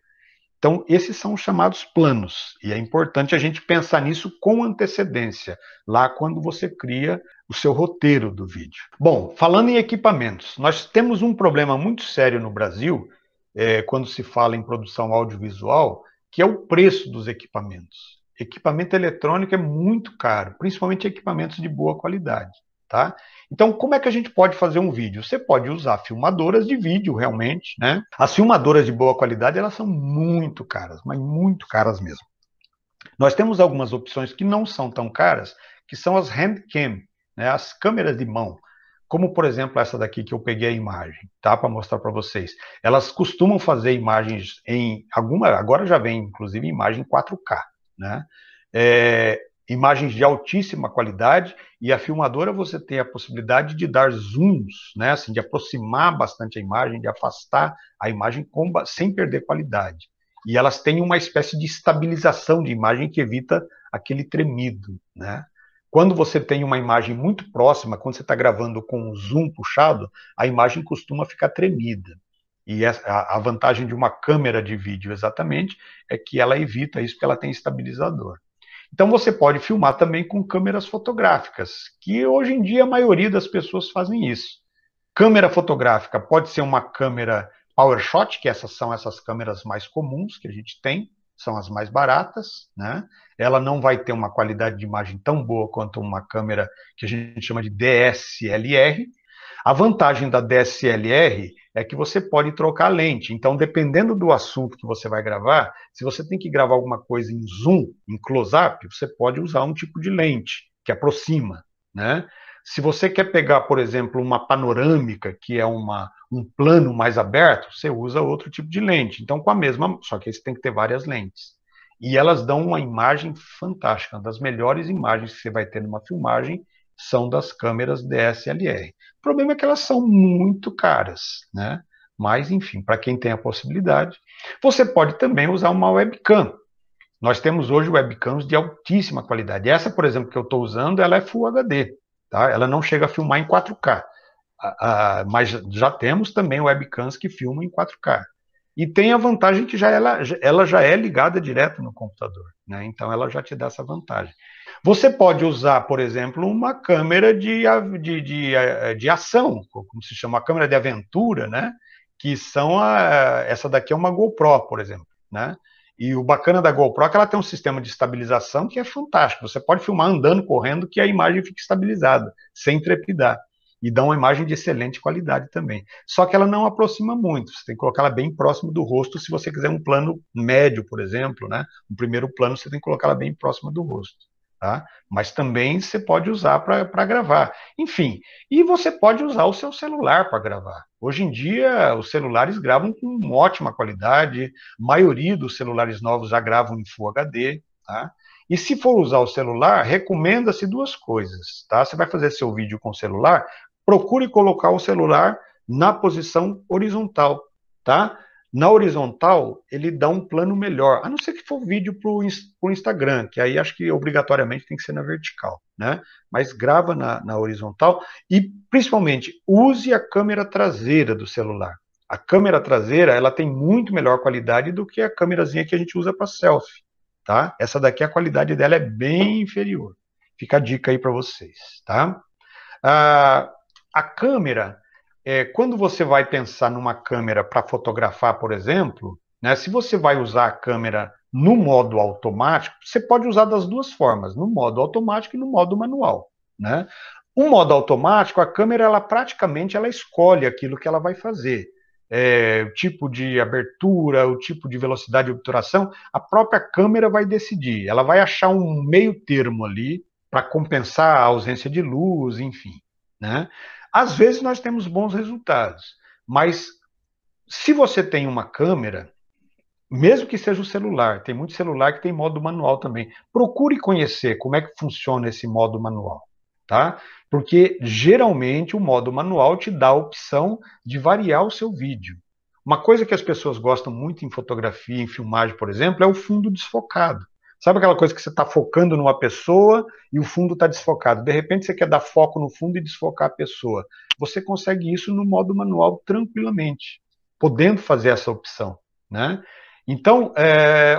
Speaker 1: Então, esses são os chamados planos, e é importante a gente pensar nisso com antecedência, lá quando você cria o seu roteiro do vídeo. Bom, falando em equipamentos, nós temos um problema muito sério no Brasil, quando se fala em produção audiovisual, que é o preço dos equipamentos. Equipamento eletrônico é muito caro, principalmente equipamentos de boa qualidade, tá? Então, como é que a gente pode fazer um vídeo? Você pode usar filmadoras de vídeo, realmente, né? As filmadoras de boa qualidade, elas são muito caras, mas muito caras mesmo. Nós temos algumas opções que não são tão caras, que são as handcam, né? As câmeras de mão. Como, por exemplo, essa daqui que eu peguei a imagem, tá? Para mostrar para vocês. Elas costumam fazer imagens agora já vem, inclusive, imagem 4K, né? Imagens de altíssima qualidade, e a filmadora você tem a possibilidade de dar zooms, né? Assim, de aproximar bastante a imagem, de afastar a imagem sem perder qualidade. E elas têm uma espécie de estabilização de imagem que evita aquele tremido, né? Quando você tem uma imagem muito próxima, quando você está gravando com um zoom puxado, a imagem costuma ficar tremida. E a vantagem de uma câmera de vídeo, exatamente, é que ela evita isso, porque ela tem estabilizador. Então você pode filmar também com câmeras fotográficas, que hoje em dia a maioria das pessoas fazem isso. Câmera fotográfica pode ser uma câmera PowerShot, que são essas câmeras mais comuns que a gente tem, são as mais baratas, né? Ela não vai ter uma qualidade de imagem tão boa quanto uma câmera que a gente chama de DSLR. A vantagem da DSLR é que você pode trocar a lente. Então, dependendo do assunto que você vai gravar, se você tem que gravar alguma coisa em zoom, em close-up, você pode usar um tipo de lente que aproxima, né? Se você quer pegar, por exemplo, uma panorâmica, que é um plano mais aberto, você usa outro tipo de lente. Então, com a mesma, só que aí você tem que ter várias lentes. E elas dão uma imagem fantástica, uma das melhores imagens que você vai ter numa filmagem são das câmeras DSLR. O problema é que elas são muito caras, né? Mas, enfim, para quem tem a possibilidade, você pode também usar uma webcam. Nós temos hoje webcams de altíssima qualidade. Essa, por exemplo, que eu estou usando, ela é Full HD, tá? Ela não chega a filmar em 4K, mas já temos também webcams que filmam em 4K. E tem a vantagem que ela já é ligada direto no computador, né? Então ela já te dá essa vantagem. Você pode usar, por exemplo, uma câmera de ação, como se chama, uma câmera de aventura, né? Que essa daqui é uma GoPro, por exemplo, né? E o bacana da GoPro é que ela tem um sistema de estabilização que é fantástico. Você pode filmar andando, correndo, que a imagem fica estabilizada, sem trepidar. E dá uma imagem de excelente qualidade também. Só que ela não aproxima muito. Você tem que colocar ela bem próximo do rosto se você quiser um plano médio, por exemplo, né? Um primeiro plano você tem que colocar ela bem próxima do rosto. Tá? Mas também você pode usar para gravar. Enfim, e você pode usar o seu celular para gravar. Hoje em dia, os celulares gravam com ótima qualidade, a maioria dos celulares novos já gravam em Full HD. Tá? E se for usar o celular, recomenda-se duas coisas. Tá? Você vai fazer seu vídeo com o celular, procure colocar o celular na posição horizontal. Tá? Na horizontal, ele dá um plano melhor, a não ser que for vídeo para o Instagram, que aí acho que obrigatoriamente tem que ser na vertical, né? Mas grava na horizontal e, principalmente, use a câmera traseira do celular. A câmera traseira, ela tem muito melhor qualidade do que a câmerazinha que a gente usa para selfie, tá? Essa daqui, a qualidade dela é bem inferior. Fica a dica aí para vocês, tá? A câmera... quando você vai pensar numa câmera para fotografar, por exemplo, né, se você vai usar a câmera no modo automático, você pode usar das duas formas, no modo automático e no modo manual. Né? O modo automático, a câmera ela praticamente ela escolhe aquilo que ela vai fazer. O tipo de abertura, o tipo de velocidade de obturação, a própria câmera vai decidir. Ela vai achar um meio termo ali para compensar a ausência de luz, enfim. Né? Às vezes nós temos bons resultados, mas se você tem uma câmera, mesmo que seja o celular, tem muito celular que tem modo manual também, procure conhecer como é que funciona esse modo manual, tá? Porque geralmente o modo manual te dá a opção de variar o seu vídeo. Uma coisa que as pessoas gostam muito em fotografia, em filmagem, por exemplo, é o fundo desfocado. Sabe aquela coisa que você está focando numa pessoa e o fundo está desfocado? De repente você quer dar foco no fundo e desfocar a pessoa. Você consegue isso no modo manual tranquilamente, podendo fazer essa opção. Né? Então,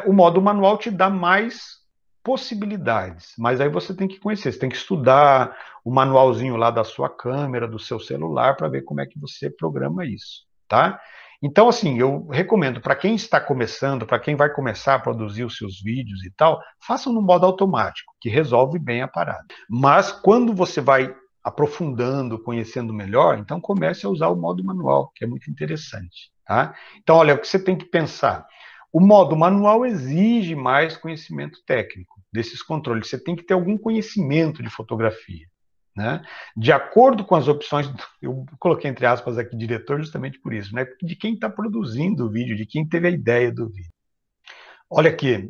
Speaker 1: o modo manual te dá mais possibilidades, mas aí você tem que conhecer, você tem que estudar o manualzinho lá da sua câmera, do seu celular, para ver como é que você programa isso. Tá? Então, assim, eu recomendo para quem está começando, para quem vai começar a produzir os seus vídeos e tal, façam no modo automático, que resolve bem a parada. Mas quando você vai aprofundando, conhecendo melhor, então comece a usar o modo manual, que é muito interessante. Tá? Então, olha, o que você tem que pensar? O modo manual exige mais conhecimento técnico desses controles. Você tem que ter algum conhecimento de fotografia. Né? De acordo com as opções, eu coloquei entre aspas aqui diretor justamente por isso, né? De quem está produzindo o vídeo, de quem teve a ideia do vídeo. Olha aqui,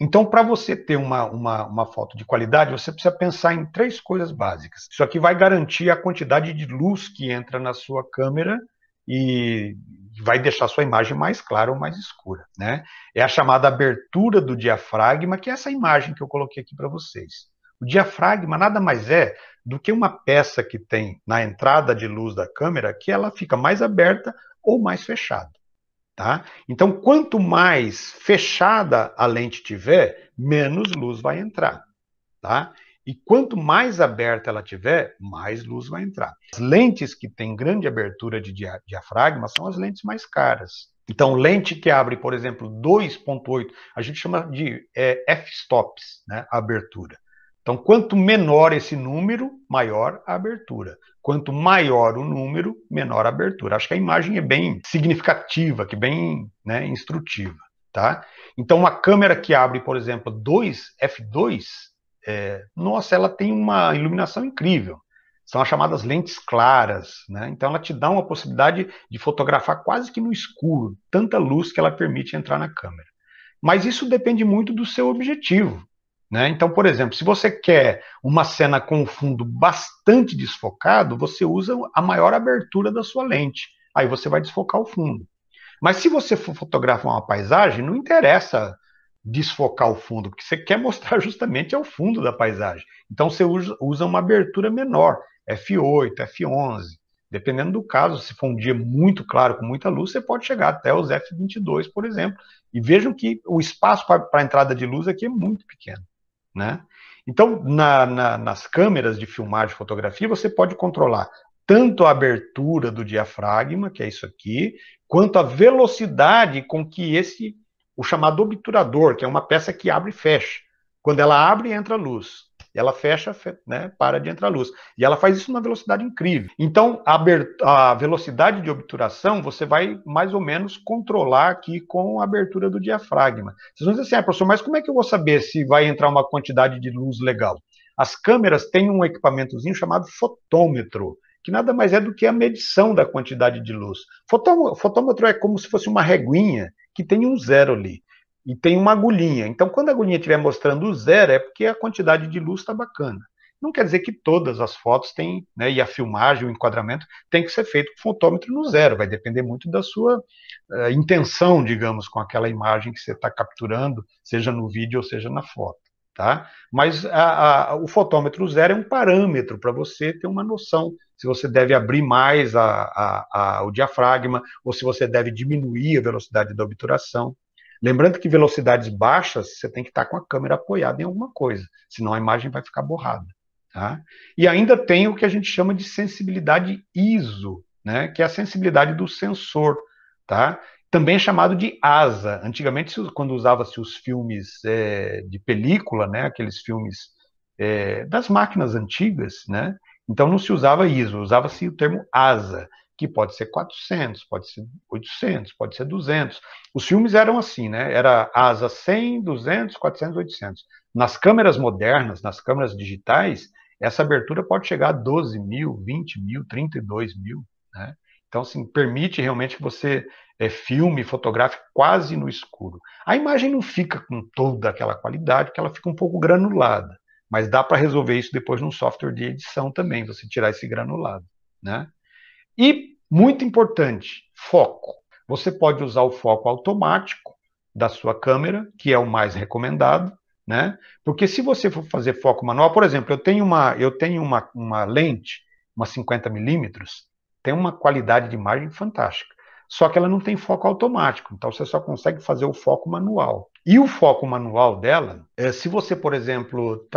Speaker 1: então para você ter uma foto de qualidade, você precisa pensar em três coisas básicas. Isso aqui vai garantir a quantidade de luz que entra na sua câmera e vai deixar a sua imagem mais clara ou mais escura. Né? É a chamada abertura do diafragma, que é essa imagem que eu coloquei aqui para vocês. O diafragma nada mais é do que uma peça que tem na entrada de luz da câmera que ela fica mais aberta ou mais fechada. Tá? Então, quanto mais fechada a lente tiver, menos luz vai entrar. Tá? E quanto mais aberta ela tiver, mais luz vai entrar. As lentes que têm grande abertura de diafragma são as lentes mais caras. Então, lente que abre, por exemplo, 2.8, a gente chama de f-stops, né, a abertura. Então, quanto menor esse número, maior a abertura. Quanto maior o número, menor a abertura. Acho que a imagem é bem significativa, que bem, né, instrutiva. Tá? Então, uma câmera que abre, por exemplo, 2f2, nossa, ela tem uma iluminação incrível. São as chamadas lentes claras, né? Então ela te dá uma possibilidade de fotografar quase que no escuro, tanta luz que ela permite entrar na câmera. Mas isso depende muito do seu objetivo, né? Então, por exemplo, se você quer uma cena com o fundo bastante desfocado, você usa a maior abertura da sua lente. Aí você vai desfocar o fundo. Mas se você for fotografar uma paisagem, não interessa desfocar o fundo, porque você quer mostrar justamente é o fundo da paisagem. Então você usa uma abertura menor, f8, f11. Dependendo do caso, se for um dia muito claro, com muita luz, você pode chegar até os f22, por exemplo. E vejam que o espaço para a entrada de luz aqui é muito pequeno. Né? Então, nas câmeras de filmagem e fotografia, você pode controlar tanto a abertura do diafragma, que é isso aqui, quanto a velocidade com que o chamado obturador, que é uma peça que abre e fecha. Quando ela abre, entra luz. E ela fecha, né, para de entrar luz. E ela faz isso numa velocidade incrível. Então, a velocidade de obturação, você vai mais ou menos controlar aqui com a abertura do diafragma. Vocês vão dizer assim, professor, mas como é que eu vou saber se vai entrar uma quantidade de luz legal? As câmeras têm um equipamentozinho chamado fotômetro, que nada mais é do que a medição da quantidade de luz. Fotômetro é como se fosse uma reguinha que tem um zero ali e tem uma agulhinha. Então, quando a agulhinha estiver mostrando o zero, é porque a quantidade de luz está bacana. Não quer dizer que todas as fotos têm, né, e a filmagem, o enquadramento, tem que ser feito com fotômetro no zero. Vai depender muito da sua intenção, digamos, com aquela imagem que você está capturando, seja no vídeo ou seja na foto. Tá? Mas o fotômetro zero é um parâmetro para você ter uma noção se você deve abrir mais o diafragma ou se você deve diminuir a velocidade da obturação. Lembrando que velocidades baixas, você tem que estar com a câmera apoiada em alguma coisa, senão a imagem vai ficar borrada. Tá? E ainda tem o que a gente chama de sensibilidade ISO, né, que é a sensibilidade do sensor. Tá? Também é chamado de ASA. Antigamente, quando usava-se os filmes de película, né, aqueles filmes das máquinas antigas, né, então não se usava ISO, usava-se o termo ASA, que pode ser 400, pode ser 800, pode ser 200. Os filmes eram assim, né? Era ASA 100, 200, 400, 800. Nas câmeras modernas, nas câmeras digitais, essa abertura pode chegar a 12 mil, 20 mil, 32 mil, né? Então, assim, permite realmente que você filme, fotografe quase no escuro. A imagem não fica com toda aquela qualidade, porque ela fica um pouco granulada. Mas dá para resolver isso depois num software de edição também, você tirar esse granulado, né? E, muito importante, foco. Você pode usar o foco automático da sua câmera, que é o mais recomendado, né? Porque se você for fazer foco manual, por exemplo, eu tenho uma lente, uma 50mm, tem uma qualidade de imagem fantástica. Só que ela não tem foco automático, então você só consegue fazer o foco manual. E o foco manual dela, se você, por exemplo,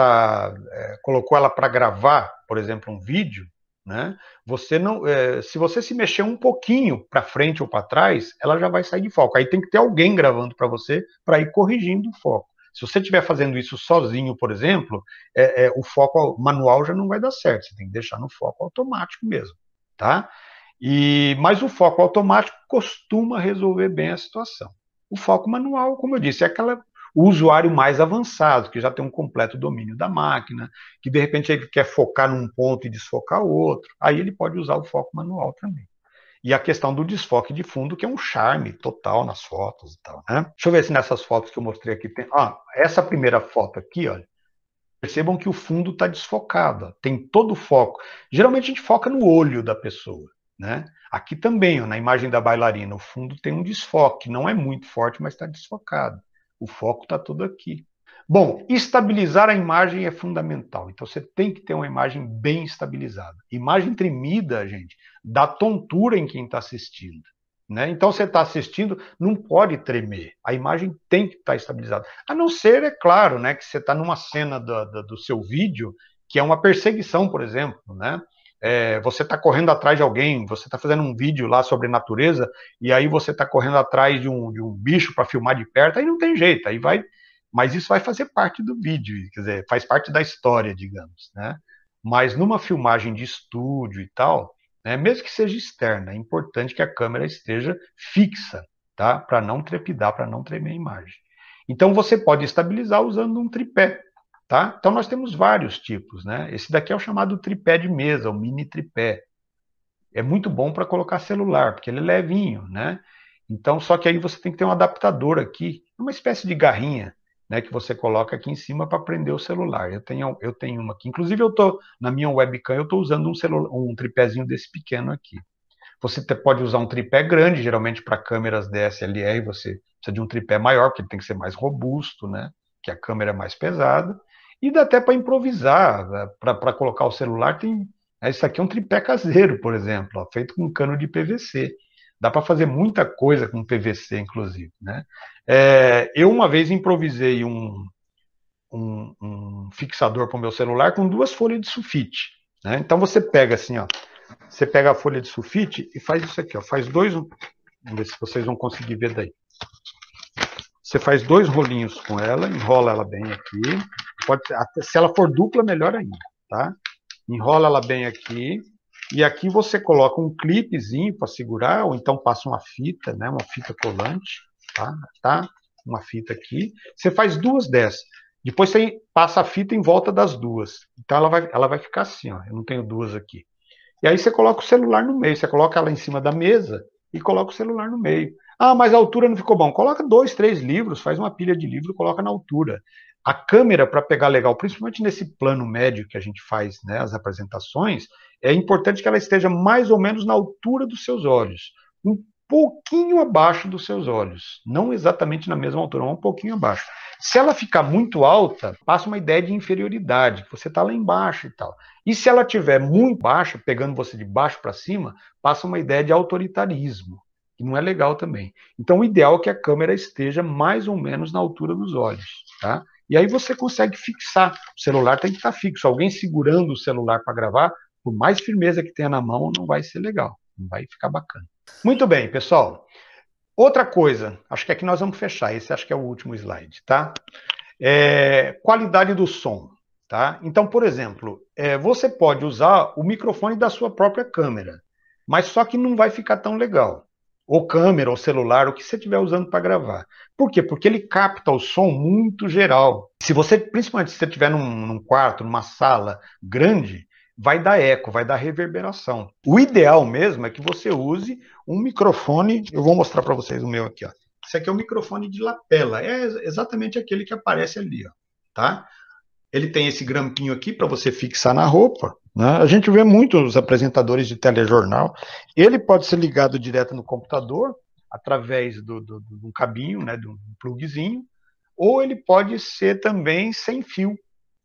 Speaker 1: colocou ela para gravar, por exemplo, um vídeo, né? Você não, se você se mexer um pouquinho para frente ou para trás, ela já vai sair de foco. Aí tem que ter alguém gravando para você para ir corrigindo o foco. Se você estiver fazendo isso sozinho, por exemplo, o foco manual já não vai dar certo. Você tem que deixar no foco automático mesmo, tá? Mas o foco automático costuma resolver bem a situação. O foco manual, como eu disse, é o usuário mais avançado, que já tem um completo domínio da máquina, que de repente ele quer focar num ponto e desfocar o outro, aí ele pode usar o foco manual também. E a questão do desfoque de fundo, que é um charme total nas fotos e tal, né? Deixa eu ver se nessas fotos que eu mostrei aqui tem. Essa primeira foto aqui, olha. Percebam que o fundo está desfocado, tem todo o foco. Geralmente a gente foca no olho da pessoa, né? Aqui também, na imagem da bailarina, o fundo tem um desfoque, não é muito forte, mas está desfocado. O foco está todo aqui. Bom, estabilizar a imagem é fundamental. Então você tem que ter uma imagem bem estabilizada. Imagem tremida, gente, dá tontura em quem está assistindo. né? Então você está assistindo, não pode tremer, a imagem tem que estar estabilizada. A não ser, é claro, né, que você está numa cena do seu vídeo, que é uma perseguição, por exemplo, né? Você está correndo atrás de alguém, você está fazendo um vídeo lá sobre natureza, e aí você está correndo atrás de um bicho para filmar de perto, aí não tem jeito, aí vai. Mas isso vai fazer parte do vídeo, quer dizer, faz parte da história, digamos, né? Mas numa filmagem de estúdio e tal, né, mesmo que seja externa, é importante que a câmera esteja fixa, tá? Para não trepidar, para não tremer a imagem. Então você pode estabilizar usando um tripé, tá? Então nós temos vários tipos, né? Esse daqui é o chamado tripé de mesa, o mini tripé. É muito bom para colocar celular, porque ele é levinho, né? Então, só que aí você tem que ter um adaptador aqui, uma espécie de garrinha, né, que você coloca aqui em cima para prender o celular. Eu tenho uma aqui. Inclusive, na minha webcam, eu estou usando um tripézinho desse pequeno aqui. Você pode usar um tripé grande, geralmente para câmeras DSLR, você precisa de um tripé maior, porque ele tem que ser mais robusto, né? Que a câmera é mais pesada. E dá até para improvisar, né? Para colocar o celular, tem. Isso aqui é um tripé caseiro, por exemplo, ó, feito com cano de PVC. Dá para fazer muita coisa com PVC, inclusive, né? Eu uma vez improvisei um fixador para o meu celular com 2 folhas de sulfite, né? Então você pega assim, ó, você pega a folha de sulfite e faz isso aqui, ó, faz dois, vamos ver se vocês vão conseguir ver daí. Você faz 2 rolinhos com ela, enrola ela bem aqui, pode ser, se ela for dupla, melhor ainda, tá? Enrola ela bem aqui, e aqui você coloca um clipezinho para segurar, ou então passa uma fita, né, uma fita colante, tá? Uma fita aqui. Você faz 2 dessas. Depois você passa a fita em volta das 2. Então ela vai ficar assim, ó. Eu não tenho 2 aqui. E aí você coloca o celular no meio, você coloca ela em cima da mesa e coloca o celular no meio. Ah, mas a altura não ficou bom. Coloca 2, 3 livros, faz uma pilha de livro, coloca na altura. A câmera, para pegar legal, principalmente nesse plano médio que a gente faz, né, as apresentações, é importante que ela esteja mais ou menos na altura dos seus olhos. Um pouquinho abaixo dos seus olhos. Não exatamente na mesma altura, mas um pouquinho abaixo. Se ela ficar muito alta, passa uma ideia de inferioridade, que você está lá embaixo e tal. E se ela estiver muito baixa, pegando você de baixo para cima, passa uma ideia de autoritarismo, que não é legal também. Então, o ideal é que a câmera esteja mais ou menos na altura dos olhos, tá? E aí você consegue fixar. O celular tem que estar fixo. Alguém segurando o celular para gravar, por mais firmeza que tenha na mão, não vai ser legal. Não vai ficar bacana. Muito bem, pessoal. Outra coisa, acho que aqui nós vamos fechar. Esse acho que é o último slide, tá? Qualidade do som. Tá? Então, por exemplo, você pode usar o microfone da sua própria câmera, mas só que não vai ficar tão legal. Ou câmera, ou celular, o que você estiver usando para gravar. Por quê? Porque ele capta o som muito geral. Se você, principalmente se você estiver num quarto, numa sala grande, vai dar eco, vai dar reverberação. O ideal mesmo é que você use um microfone. Eu vou mostrar para vocês o meu aqui, ó. Esse aqui é o microfone de lapela, é exatamente aquele que aparece ali, ó, tá? Ele tem esse grampinho aqui para você fixar na roupa, né? A gente vê muitos apresentadores de telejornal. Ele pode ser ligado direto no computador, através de um cabinho, né, de um plugzinho, ou ele pode ser também sem fio.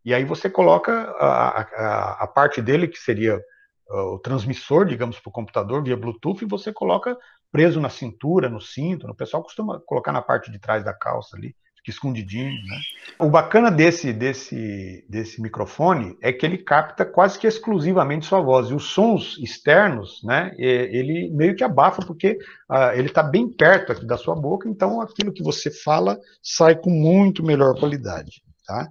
Speaker 1: E aí você coloca a parte dele, que seria o transmissor, digamos, para o computador via Bluetooth, e você coloca preso na cintura, no cinto. O pessoal costuma colocar na parte de trás da calça ali, fica escondidinho, né? O bacana desse microfone é que ele capta quase que exclusivamente sua voz. E os sons externos, né, ele meio que abafa, porque ele está bem perto aqui da sua boca, então aquilo que você fala sai com muito melhor qualidade, tá?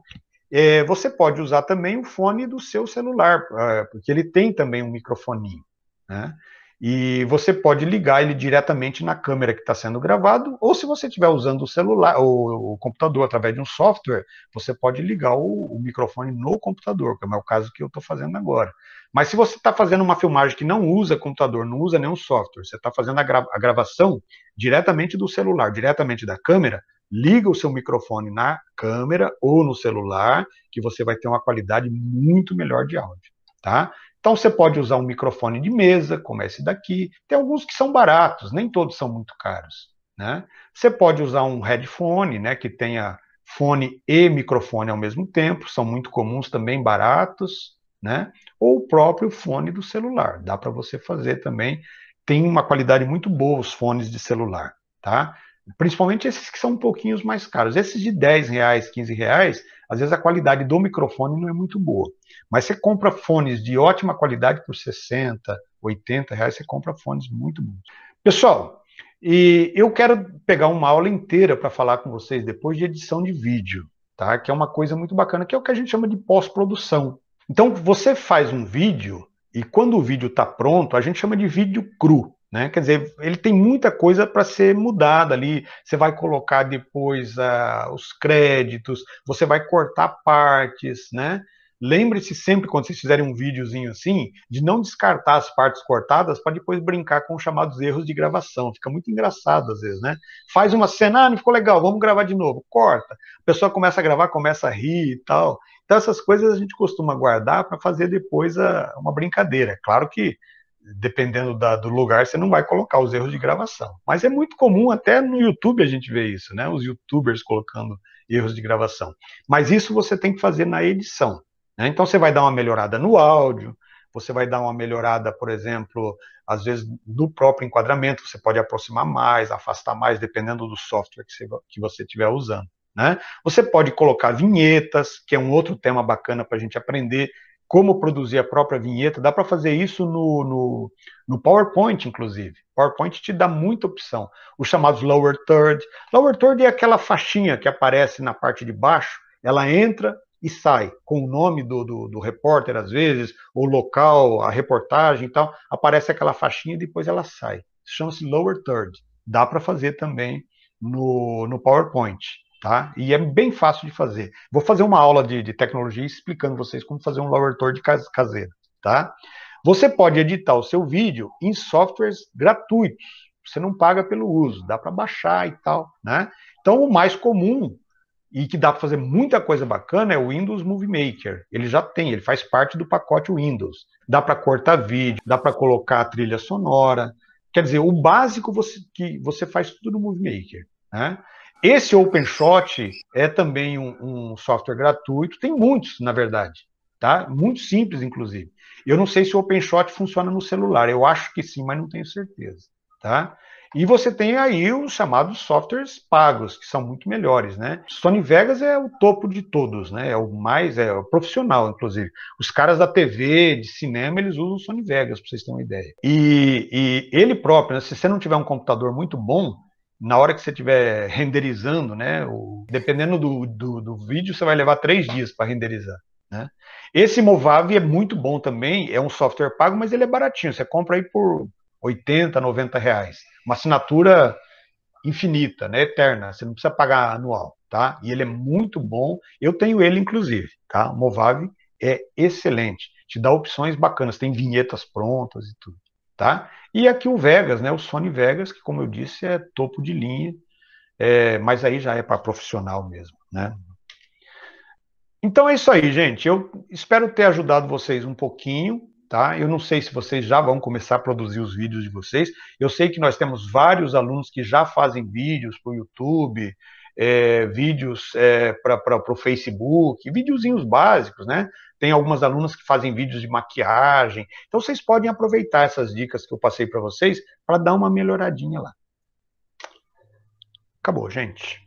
Speaker 1: Você pode usar também o fone do seu celular, porque ele tem também um microfoninho, né? E você pode ligar ele diretamente na câmera que está sendo gravado, ou se você estiver usando o celular, o computador através de um software, você pode ligar o microfone no computador, que é o caso que eu estou fazendo agora. Mas se você está fazendo uma filmagem que não usa computador, não usa nenhum software, você está fazendo a gravação diretamente do celular, diretamente da câmera, liga o seu microfone na câmera ou no celular, que você vai ter uma qualidade muito melhor de áudio, tá? Então você pode usar um microfone de mesa, como esse daqui. Tem alguns que são baratos, nem todos são muito caros, né? Você pode usar um headphone, né, que tenha fone e microfone ao mesmo tempo, são muito comuns também, baratos, né? Ou o próprio fone do celular, dá para você fazer também. tem uma qualidade muito boa os fones de celular, tá? Principalmente esses que são um pouquinho mais caros. Esses de R$ 10, R$ 15, às vezes a qualidade do microfone não é muito boa. Mas você compra fones de ótima qualidade por R$ 60, R$ 80, você compra fones muito bons. Pessoal, e eu quero pegar uma aula inteira para falar com vocês depois de edição de vídeo, tá? Que é uma coisa muito bacana, que é o que a gente chama de pós-produção. Então, você faz um vídeo e quando o vídeo está pronto, a gente chama de vídeo cru, né? Quer dizer, ele tem muita coisa para ser mudada ali. Você vai colocar depois os créditos, você vai cortar partes, né? Lembre-se sempre, quando vocês fizerem um videozinho assim, de não descartar as partes cortadas para depois brincar com os chamados erros de gravação. Fica muito engraçado às vezes, né? Faz uma cena, não ficou legal, vamos gravar de novo. Corta. A pessoa começa a gravar, começa a rir e tal. Então essas coisas a gente costuma guardar para fazer depois uma brincadeira. É claro que, dependendo do lugar, você não vai colocar os erros de gravação. Mas é muito comum, até no YouTube a gente vê isso, né? Os YouTubers colocando erros de gravação. Mas isso você tem que fazer na edição. Né? Então você vai dar uma melhorada no áudio, você vai dar uma melhorada, por exemplo, às vezes no próprio enquadramento, você pode aproximar mais, afastar mais, dependendo do software que você estiver usando. Né? Você pode colocar vinhetas, que é um outro tema bacana para a gente aprender como produzir a própria vinheta. Dá para fazer isso no PowerPoint, inclusive. PowerPoint te dá muita opção. Os chamados lower third. Lower third é aquela faixinha que aparece na parte de baixo, ela entra e sai, com o nome do repórter, às vezes, o local, a reportagem e tal, aparece aquela faixinha e depois ela sai. Chama-se lower third. Dá para fazer também no PowerPoint. Tá? E é bem fácil de fazer. Vou fazer uma aula de tecnologia explicando vocês como fazer um lower third caseiro. Tá? Você pode editar o seu vídeo em softwares gratuitos. Você não paga pelo uso, dá para baixar e tal. Né? Então, o mais comum e que dá para fazer muita coisa bacana é o Windows Movie Maker. Ele já tem, ele faz parte do pacote Windows. Dá para cortar vídeo, dá para colocar a trilha sonora. Quer dizer, o básico que você faz tudo no Movie Maker. Né? Esse OpenShot é também um software gratuito, tem muitos, na verdade, tá? Muito simples, inclusive. Eu não sei se o OpenShot funciona no celular, eu acho que sim, mas não tenho certeza, tá? E você tem aí os chamados softwares pagos, que são muito melhores, né? Sony Vegas é o topo de todos, né? É o profissional, inclusive. Os caras da TV, de cinema, eles usam o Sony Vegas, para vocês terem uma ideia. E ele próprio, né? Se você não tiver um computador muito bom, na hora que você estiver renderizando, né? Dependendo do vídeo, você vai levar 3 dias para renderizar. Né? Esse Movavi é muito bom também, é um software pago, mas ele é baratinho. Você compra aí por R$ 80, R$ 90. Uma assinatura infinita, né? Eterna. Você não precisa pagar anual, tá? E ele é muito bom. Eu tenho ele, inclusive, tá? O Movavi é excelente. Te dá opções bacanas, tem vinhetas prontas e tudo. Tá? E aqui o Vegas, né? O Sony Vegas, que como eu disse é topo de linha, mas aí já é para profissional mesmo, né? Então é isso aí, gente. Eu espero ter ajudado vocês um pouquinho, tá? Eu não sei se vocês já vão começar a produzir os vídeos de vocês. Eu sei que nós temos vários alunos que já fazem vídeos para o YouTube, vídeos para o Facebook, videozinhos básicos, né? Tem algumas alunas que fazem vídeos de maquiagem. Então vocês podem aproveitar essas dicas que eu passei para vocês para dar uma melhoradinha lá. Acabou, gente.